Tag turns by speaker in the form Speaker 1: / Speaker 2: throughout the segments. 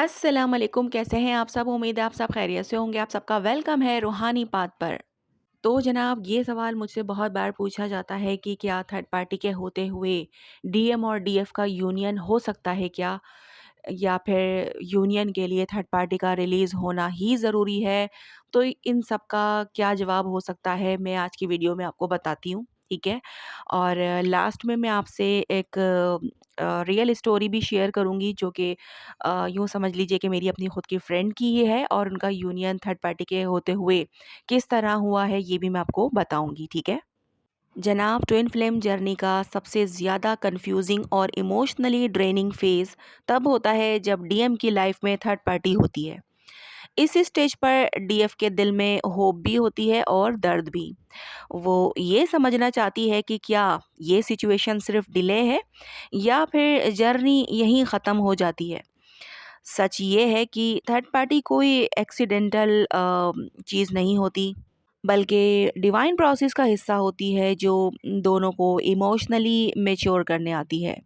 Speaker 1: अस्सलाम वालेकुम, कैसे हैं आप सब? उम्मीद है आप सब खैरियत से होंगे। आप सबका वेलकम है रूहानी बात पर। तो जनाब, ये सवाल मुझसे बहुत बार पूछा जाता है कि क्या थर्ड पार्टी के होते हुए डीएम और डीएफ का यूनियन हो सकता है क्या? या फिर यूनियन के लिए थर्ड पार्टी का रिलीज़ होना ही ज़रूरी है? तो इन सब का क्या जवाब हो सकता है, मैं आज की वीडियो में आपको बताती हूँ, ठीक है? और लास्ट में मैं आपसे एक रियल स्टोरी भी शेयर करूँगी, जो कि यूँ समझ लीजिए कि मेरी अपनी खुद की फ्रेंड की ही है, और उनका यूनियन थर्ड पार्टी के होते हुए किस तरह हुआ है, ये भी मैं आपको बताऊँगी, ठीक है? जनाब, ट्विन फ्लेम जर्नी का सबसे ज़्यादा कंफ्यूजिंग और इमोशनली ड्रेनिंग फेज़ तब होता है जब डीएम की लाइफ में थर्ड पार्टी होती है। इस स्टेज पर डीएफ के दिल में होप भी होती है और दर्द भी। वो ये समझना चाहती है कि क्या ये सिचुएशन सिर्फ डिले है या फिर जर्नी यहीं ख़त्म हो जाती है। सच ये है कि थर्ड पार्टी कोई एक्सीडेंटल चीज़ नहीं होती, बल्कि डिवाइन प्रोसेस का हिस्सा होती है, जो दोनों को इमोशनली मैच्योर करने आती है।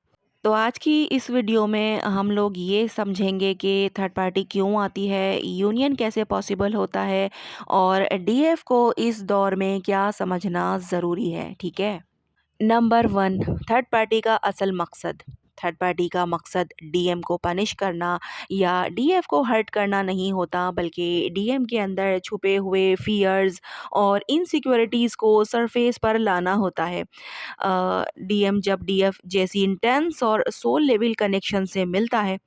Speaker 1: तो आज की इस वीडियो में हम लोग ये समझेंगे कि थर्ड पार्टी क्यों आती है, यूनियन कैसे पॉसिबल होता है, और डीएफ को इस दौर में क्या समझना ज़रूरी है, ठीक है? नंबर वन, थर्ड पार्टी का असल मकसद। थर्ड पार्टी का मकसद डीएम को पनिश करना या डीएफ को हर्ट करना नहीं होता, बल्कि डीएम के अंदर छुपे हुए फियर्स और इनसिक्योरिटीज़ को सरफेस पर लाना होता है। डीएम जब डीएफ जैसी इंटेंस और सोल लेवल कनेक्शन से मिलता है,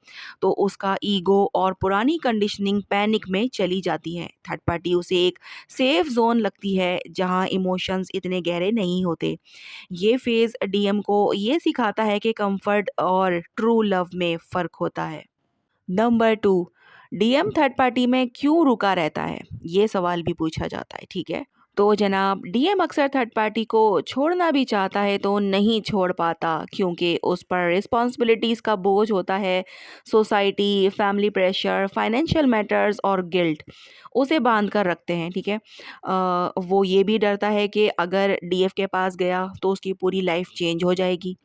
Speaker 1: तो उसका ईगो और पुरानी कंडीशनिंग पैनिक में चली जाती है। थर्ड पार्टी उसे एक सेफ जोन लगती है, जहां इमोशंस इतने गहरे नहीं होते। ये फेज़ डीएम को ये सिखाता है कि कंफर्ट और ट्रू लव में फ़र्क होता है। नंबर 2, डीएम थर्ड पार्टी में क्यों रुका रहता है? ये सवाल भी पूछा जाता है, ठीक है? तो जनाब, डीएम अक्सर थर्ड पार्टी को छोड़ना भी चाहता है तो नहीं छोड़ पाता, क्योंकि उस पर रिस्पॉन्सिबिलिटीज़ का बोझ होता है। Society, family pressure, financial matters और गिल्ट उसे बांध कर रखते हैं, ठीक है? वो ये भी डरता है कि अगर डीएफ के पास गया तो उसकी पूरी लाइफ चेंज हो जाएगी।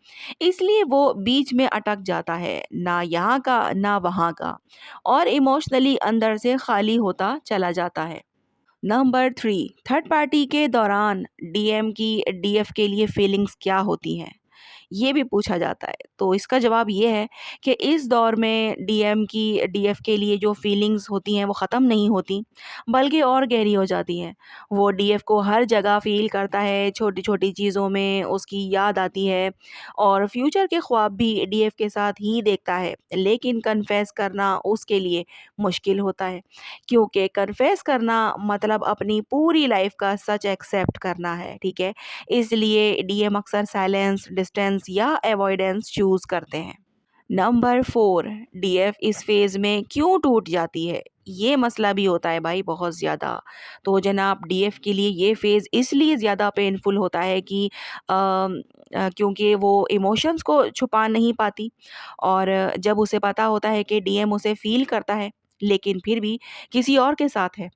Speaker 1: इसलिए वो बीच में अटक जाता है, ना यहाँ का ना वहाँ का, और इमोशनली अंदर से खाली होता चला जाता है। नंबर 3, थर्ड पार्टी के दौरान डीएम की डीएफ के लिए फीलिंग्स क्या होती हैं? ये भी पूछा जाता है। तो इसका जवाब ये है कि इस दौर में डीएम की डीएफ के लिए जो फीलिंग्स होती हैं वो ख़त्म नहीं होती, बल्कि और गहरी हो जाती हैं। वो डीएफ को हर जगह फ़ील करता है, छोटी-छोटी चीज़ों में उसकी याद आती है, और फ्यूचर के ख्वाब भी डीएफ के साथ ही देखता है। लेकिन कन्फेस करना उसके लिए मुश्किल होता है, क्योंकि कन्फेस करना मतलब अपनी पूरी लाइफ़ का सच एक्सेप्ट करना है, ठीक है? इसलिए डीएम अक्सर साइलेंस, डिस्टेंस या अवॉइडेंस चूज़ करते हैं। नंबर 4, डीएफ इस फेज़ में क्यों टूट जाती है? ये मसला भी होता है भाई, बहुत ज़्यादा। तो जनाब, डीएफ के लिए ये फ़ेज़ इसलिए ज़्यादा पेनफुल होता है कि क्योंकि वो इमोशंस को छुपा नहीं पाती, और जब उसे पता होता है कि डीएम उसे फ़ील करता है, लेकिन फिर भी किसी और के साथ है,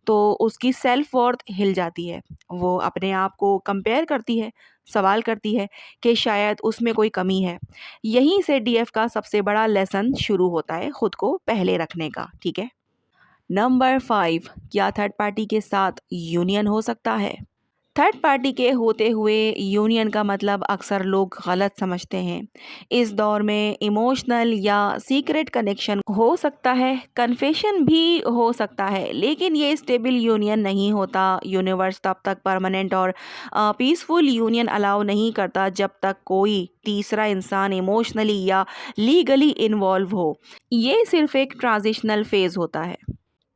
Speaker 1: तो उसकी सेल्फ वर्थ हिल जाती है। वो अपने आप को कंपेयर करती है, सवाल करती है कि शायद उसमें कोई कमी है। यहीं से डीएफ का सबसे बड़ा लेसन शुरू होता है, खुद को पहले रखने का, ठीक है? नंबर 5, क्या थर्ड पार्टी के साथ यूनियन हो सकता है? थर्ड पार्टी के होते हुए यूनियन का मतलब अक्सर लोग गलत समझते हैं। इस दौर में इमोशनल या सीक्रेट कनेक्शन हो सकता है, कन्फेशन भी हो सकता है, लेकिन ये स्टेबल यूनियन नहीं होता। यूनिवर्स तब तक परमानेंट और पीसफुल यूनियन अलाउ नहीं करता जब तक कोई तीसरा इंसान इमोशनली या लीगली इन्वॉल्व हो। ये सिर्फ एक ट्रांजिशनल फेज होता है।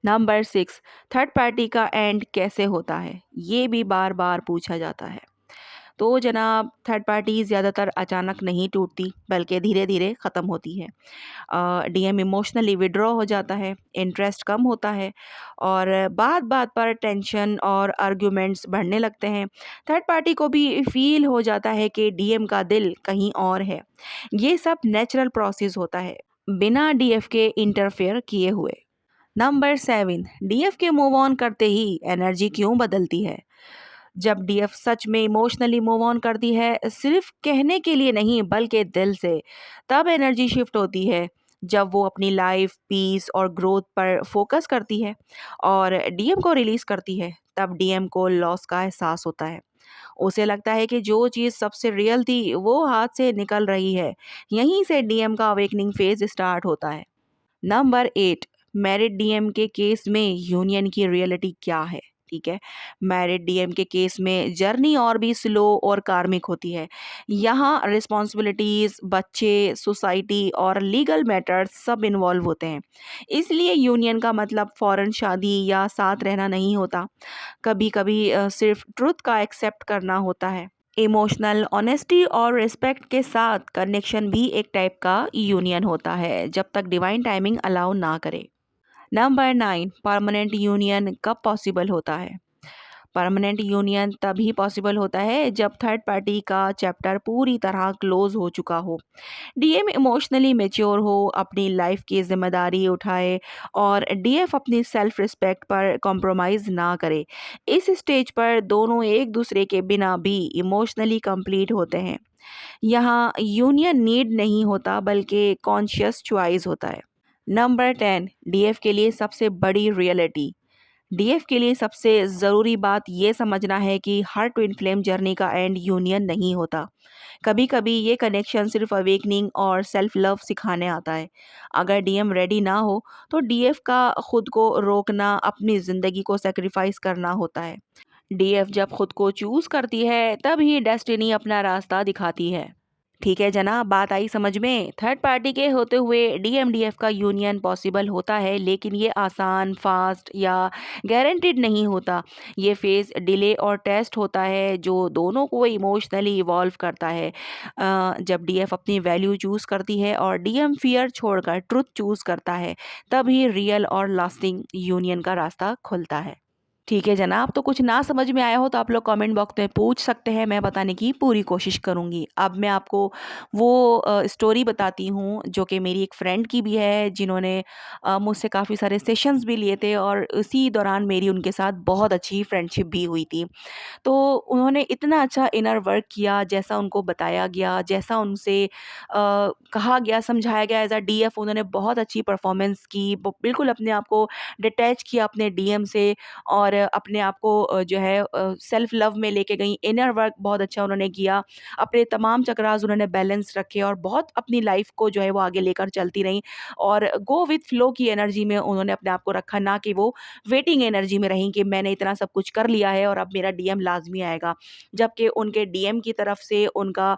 Speaker 1: नंबर 6, थर्ड पार्टी का एंड कैसे होता है? ये भी बार बार पूछा जाता है। तो जनाब, थर्ड पार्टी ज़्यादातर अचानक नहीं टूटती, बल्कि धीरे धीरे ख़त्म होती है। डीएम इमोशनली विड्रॉ हो जाता है, इंटरेस्ट कम होता है, और बात बात पर टेंशन और आर्ग्यूमेंट्स बढ़ने लगते हैं। थर्ड पार्टी को भी फील हो जाता है कि डीएम का दिल कहीं और है। ये सब नेचुरल प्रोसेस होता है, बिना डीएफ के इंटरफेयर किए हुए। नंबर 7, डीएफ के मूव ऑन करते ही एनर्जी क्यों बदलती है? जब डीएफ सच में इमोशनली मूव ऑन करती है, सिर्फ कहने के लिए नहीं बल्कि दिल से, तब एनर्जी शिफ्ट होती है। जब वो अपनी लाइफ, पीस और ग्रोथ पर फोकस करती है और डीएम को रिलीज़ करती है, तब डीएम को लॉस का एहसास होता है। उसे लगता है कि जो चीज़ सबसे रियल थी, वो हाथ से निकल रही है। यहीं से डीएम का अवेकनिंग फेज़ स्टार्ट होता है। नंबर 8, मैरिड डीएम के केस में यूनियन की रियलिटी क्या है? ठीक है। मैरिड डीएम के केस में जर्नी और भी स्लो और कार्मिक होती है। यहाँ रिस्पॉन्सिबिलिटीज, बच्चे, सोसाइटी और लीगल मैटर्स सब इन्वॉल्व होते हैं। इसलिए यूनियन का मतलब फौरन शादी या साथ रहना नहीं होता। कभी कभी सिर्फ ट्रुथ का एक्सेप्ट करना होता है। इमोशनल ऑनेस्टी और रिस्पेक्ट के साथ कनेक्शन भी एक टाइप का यूनियन होता है, जब तक डिवाइन टाइमिंग अलाउ ना करे। नंबर 9, परमानेंट यूनियन कब पॉसिबल होता है? परमानेंट यूनियन तभी पॉसिबल होता है जब थर्ड पार्टी का चैप्टर पूरी तरह क्लोज हो चुका हो, डीएम इमोशनली मेच्योर हो, अपनी लाइफ की जिम्मेदारी उठाए और डीएफ अपनी सेल्फ रिस्पेक्ट पर कॉम्प्रोमाइज ना करे। इस स्टेज पर दोनों एक दूसरे के बिना भी इमोशनली कंप्लीट होते हैं। यहाँ यूनियन नीड नहीं होता, बल्कि कॉन्शियस चॉइस होता है। नंबर 10, डीएफ के लिए सबसे बड़ी रियलिटी। डीएफ के लिए सबसे ज़रूरी बात ये समझना है कि हर ट्विन फ्लेम जर्नी का एंड यूनियन नहीं होता। कभी कभी ये कनेक्शन सिर्फ अवेकनिंग और सेल्फ लव सिखाने आता है। अगर डीएम रेडी ना हो, तो डीएफ का खुद को रोकना, अपनी ज़िंदगी को सेक्रीफाइस करना होता है। डीएफ जब खुद को चूज करती है, तब ही डेस्टिनी अपना रास्ता दिखाती है। ठीक है जनाब, बात आई समझ में। थर्ड पार्टी के होते हुए डीएमडीएफ का यूनियन पॉसिबल होता है, लेकिन ये आसान, फास्ट या गारंटीड नहीं होता। ये फेज डिले और टेस्ट होता है, जो दोनों को इमोशनली इवॉल्व करता है। जब डीएफ अपनी वैल्यू चूज करती है और डीएम फियर छोड़कर ट्रुथ चूज करता है, तभी रियल और लास्टिंग यूनियन का रास्ता खुलता है। ठीक है जनाब, तो कुछ ना समझ में आया हो तो आप लोग कमेंट बॉक्स में पूछ सकते हैं, मैं बताने की पूरी कोशिश करूँगी। अब मैं आपको वो स्टोरी बताती हूँ जो कि मेरी एक फ्रेंड की भी है, जिन्होंने मुझसे काफ़ी सारे सेशंस भी लिए थे और उसी दौरान मेरी उनके साथ बहुत अच्छी फ्रेंडशिप भी हुई थी। तो उन्होंने इतना अच्छा इनर वर्क किया, जैसा उनको बताया गया, जैसा उनसे कहा गया, समझाया गया एज़ अ डीएफ, उन्होंने बहुत अच्छी परफॉर्मेंस की। बिल्कुल अपने आप को डिटैच किया अपने डीएम से और अपने आप को जो है सेल्फ लव में लेके गई। इनर वर्क बहुत अच्छा उन्होंने किया। अपने तमाम चक्रास उन्होंने बैलेंस रखे और बहुत अपनी लाइफ को जो है वो आगे लेकर चलती रहीं और गो विथ फ्लो की एनर्जी में उन्होंने अपने आप को रखा, ना कि वो वेटिंग एनर्जी में रहीं कि मैंने इतना सब कुछ कर लिया है और अब मेरा डीएम लाज़मी आएगा। जबकि उनके डीएम की तरफ से उनका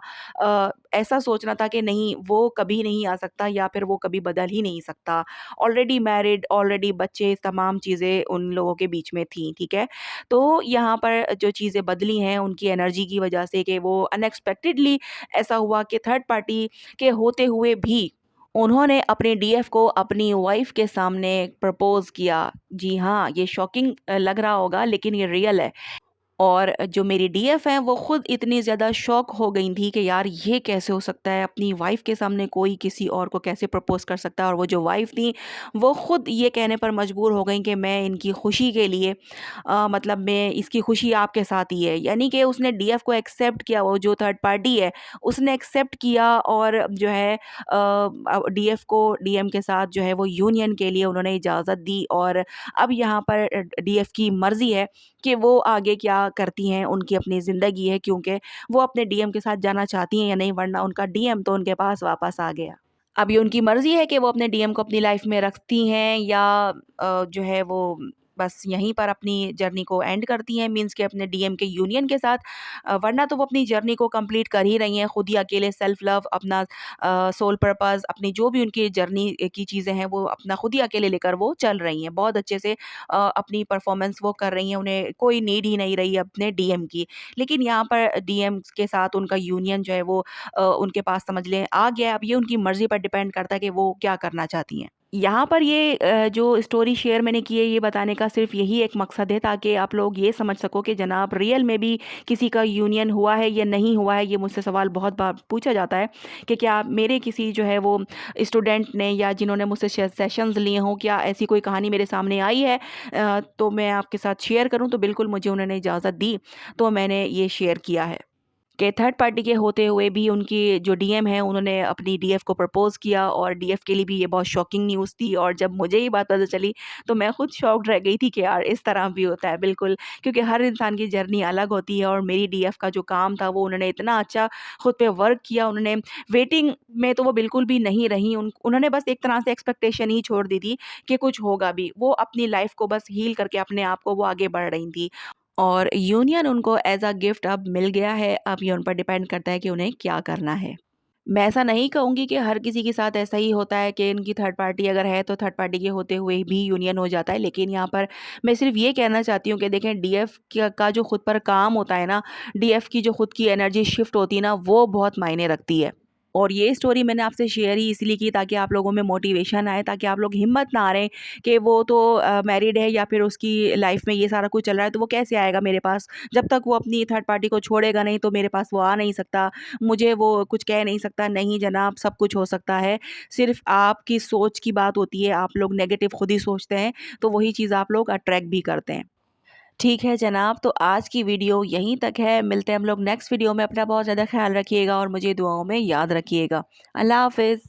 Speaker 1: ऐसा सोचना था कि नहीं, वो कभी नहीं आ सकता या फिर वो कभी बदल ही नहीं सकता। ऑलरेडी मैरिड, ऑलरेडी बच्चे, तमाम चीज़ें उन लोगों के बीच में थी, ठीक है? तो यहाँ पर जो चीज़ें बदली हैं उनकी एनर्जी की वजह से, कि वो अनएक्सपेक्टेडली ऐसा हुआ कि थर्ड पार्टी के होते हुए भी उन्होंने अपने डीएफ को अपनी वाइफ़ के सामने प्रपोज़ किया। जी हाँ, ये शॉकिंग लग रहा होगा, लेकिन ये रियल है। और जो मेरी डीएफ हैं, वो खुद इतनी ज़्यादा शॉक हो गई थी कि यार ये कैसे हो सकता है, अपनी वाइफ़ के सामने कोई किसी और को कैसे प्रपोज़ कर सकता है। और वो जो वाइफ़ थी, वो खुद ये कहने पर मजबूर हो गई कि मैं इनकी खुशी के लिए मतलब मैं इसकी खुशी आपके साथ ही है। यानी कि उसने डीएफ को एक्सेप्ट किया, वो जो थर्ड पार्टी है उसने एक्सेप्ट किया और जो है डीएफ को डीएम के साथ जो है वो यूनियन के लिए उन्होंने इजाज़त दी। और अब यहाँ पर डीएफ की मर्ज़ी है कि वो आगे क्या करती हैं, उनकी अपनी ज़िंदगी है, क्योंकि वो अपने डीएम के साथ जाना चाहती हैं या नहीं, वरना उनका डीएम तो उनके पास वापस आ गया। अब ये उनकी मर्ज़ी है कि वो अपने डीएम को अपनी लाइफ़ में रखती हैं या जो है वो बस यहीं पर अपनी जर्नी को एंड करती हैं, मीन्स कि अपने डीएम के यूनियन के साथ। वरना तो वो अपनी जर्नी को कंप्लीट कर ही रही हैं, खुद ही अकेले सेल्फ लव, अपना सोल पर्पस, अपनी जो भी उनकी जर्नी की चीज़ें हैं, वो अपना खुद ही अकेले लेकर वो चल रही हैं। बहुत अच्छे से अपनी परफ़ॉर्मेंस वो कर रही हैं, उन्हें कोई नीड ही नहीं रही अपने डीएम की। लेकिन यहाँ पर डीएम के साथ उनका यूनियन जो है वो उनके पास समझ लें आ गया। अब ये उनकी मर्ज़ी पर डिपेंड करता है कि वो क्या करना चाहती हैं। यहाँ पर ये जो स्टोरी शेयर मैंने की है, ये बताने का सिर्फ़ यही एक मकसद है, ताकि आप लोग ये समझ सको कि जनाब रियल में भी किसी का यूनियन हुआ है या नहीं हुआ है। ये मुझसे सवाल बहुत बार पूछा जाता है कि क्या मेरे किसी जो है वो स्टूडेंट ने या जिन्होंने मुझसे सेशंस लिए हों, क्या ऐसी कोई कहानी मेरे सामने आई है तो मैं आपके साथ शेयर करूँ? तो बिल्कुल मुझे उन्होंने इजाज़त दी, तो मैंने ये शेयर किया है। कि थर्ड पार्टी के होते हुए भी उनकी जो डीएम है उन्होंने अपनी डीएफ को प्रपोज़ किया और डीएफ के लिए भी ये बहुत शॉकिंग न्यूज़ थी और जब मुझे ये बात पता चली तो मैं खुद शॉक्ड रह गई थी कि यार इस तरह भी होता है बिल्कुल, क्योंकि हर इंसान की जर्नी अलग होती है और मेरी डीएफ का जो काम था वो उन्होंने इतना अच्छा खुद पे वर्क किया, उन्होंने वेटिंग में तो वो बिल्कुल भी नहीं रहीं, उन्होंने बस एक तरह से एक्सपेक्टेशन ही छोड़ दी थी कि कुछ होगा भी। वो अपनी लाइफ़ को बस हील करके अपने आप को वो आगे बढ़ रही थी। और यूनियन उनको एज़ अ गिफ्ट अब मिल गया है, अब ये उन पर डिपेंड करता है कि उन्हें क्या करना है। मैं ऐसा नहीं कहूँगी कि हर किसी के साथ ऐसा ही होता है कि इनकी थर्ड पार्टी अगर है तो थर्ड पार्टी के होते हुए भी यूनियन हो जाता है। लेकिन यहाँ पर मैं सिर्फ़ ये कहना चाहती हूँ कि देखें डीएफ का जो खुद पर काम होता है ना, डीएफ की जो खुद की एनर्जी शिफ्ट होती है ना, वो बहुत मायने रखती है। और ये स्टोरी मैंने आपसे शेयर ही इसलिए की ताकि आप लोगों में मोटिवेशन आए, ताकि आप लोग हिम्मत ना हारें कि वो तो मैरिड है या फिर उसकी लाइफ़ में ये सारा कुछ चल रहा है तो वो कैसे आएगा मेरे पास? जब तक वो अपनी थर्ड पार्टी को छोड़ेगा नहीं तो मेरे पास वो आ नहीं सकता। मुझे वो कुछ कह नहीं सकता, नहीं जनाब सब कुछ हो सकता है। सिर्फ़ आपकी सोच की बात होती है, आप लोग नेगेटिव खुद ही सोचते हैं, तो वही चीज़ आप लोग अट्रैक्ट भी करते हैं। ठीक है जनाब, तो आज की वीडियो यहीं तक है, मिलते हैं हम लोग नेक्स्ट वीडियो में। अपना बहुत ज़्यादा ख़्याल रखिएगा और मुझे दुआओं में याद रखिएगा। अल्लाह हाफ़िज़।